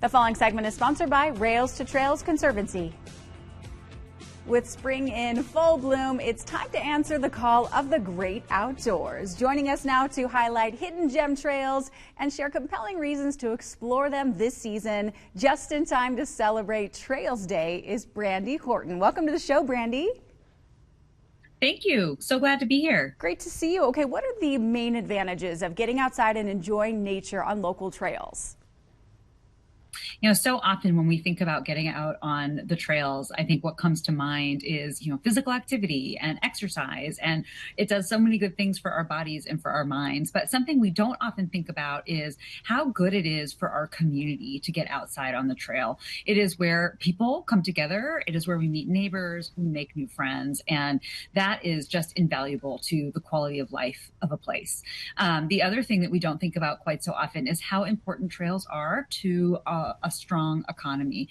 The following segment is sponsored by Trails Conservancy. With spring in full bloom, it's time to answer the call of the great outdoors. Joining us now to highlight hidden gem trails and share compelling reasons to explore them this season, just in time to celebrate Trails Day, is Brandi Horton. Welcome to the show, Brandi. Thank you. So glad to be here. Great to see you. Okay, what are the main advantages of getting outside and enjoying nature on local trails? You know, so often when we think about getting out on the trails, I think what comes to mind is, physical activity and exercise, and it does so many good things for our bodies and for our minds. But something we don't often think about is how good it is for our community to get outside on the trail. It is where people come together. It is where we meet neighbors, we make new friends, and that is just invaluable to the quality of life of a place. The other thing that we don't think about quite so often is how important trails are to a strong economy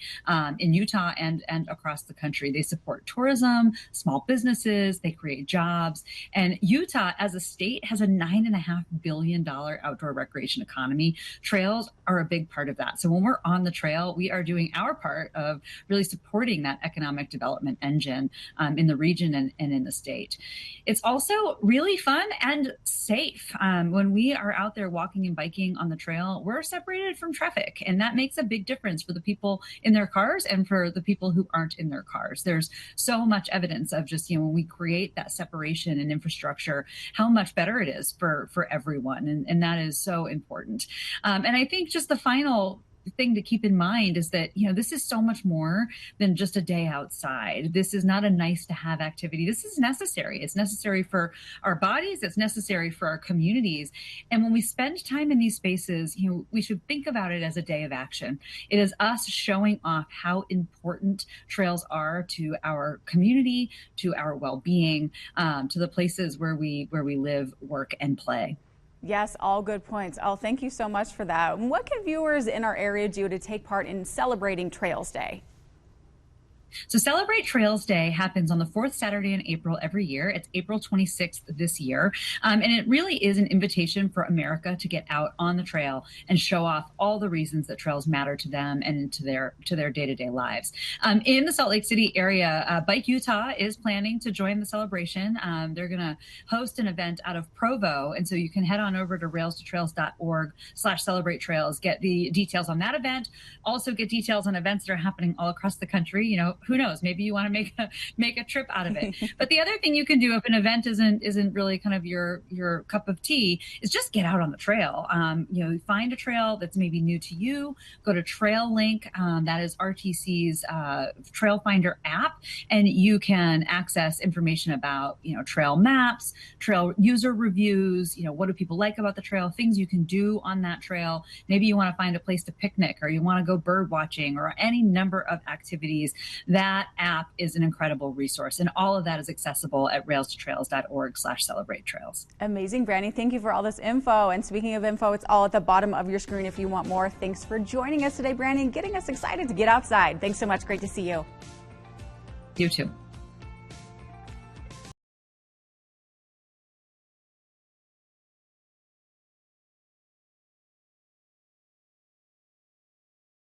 in Utah and across the country. They support tourism, small businesses, they create jobs. And Utah as a state has a $9.5 billion outdoor recreation economy. Trails are a big part of that. So when we're on the trail, we are doing our part of really supporting that economic development engine in the region and in the state. It's also really fun and safe. When we are out there walking and biking on the trail, we're separated from traffic, and that makes a big difference for the people in their cars and for the people who aren't in their cars. There's so much evidence of just, when we create that separation and infrastructure, how much better it is for everyone. And that is so important. And I think just the final thing to keep in mind is that, this is so much more than just a day outside. This is not a nice to have activity. This is necessary. It's necessary for our bodies. It's necessary for our communities. And when we spend time in these spaces, we should think about it as a day of action. It is us showing off how important trails are to our community, to our well-being, to the places where we live, work, and play. Yes, all good points. Oh, thank you so much for that. What can viewers in our area do to take part in celebrating Trails Day? So Celebrate Trails Day happens on the fourth Saturday in April every year. It's April 26th this year. And it really is an invitation for America to get out on the trail and show off all the reasons that trails matter to them and to their day-to-day lives. In the Salt Lake City area, Bike Utah is planning to join the celebration. They're going to host an event out of Provo. And so you can head on over to railstotrails.org/celebrate trails, get the details on that event. Also get details on events that are happening all across the country. Who knows? Maybe you want to make a trip out of it. But the other thing you can do if an event isn't really kind of your cup of tea is just get out on the trail. Find a trail that's maybe new to you. Go to Trail Link. That is RTC's Trail Finder app, and you can access information about trail maps, trail user reviews. What do people like about the trail? Things you can do on that trail. Maybe you want to find a place to picnic, or you want to go bird watching, or any number of activities. That app is an incredible resource, and all of that is accessible at railstotrails.org/celebrate trails. Amazing, Brandi. Thank you for all this info. And speaking of info, it's all at the bottom of your screen if you want more. Thanks for joining us today, Brandi, and getting us excited to get outside. Thanks so much. Great to see you. You too.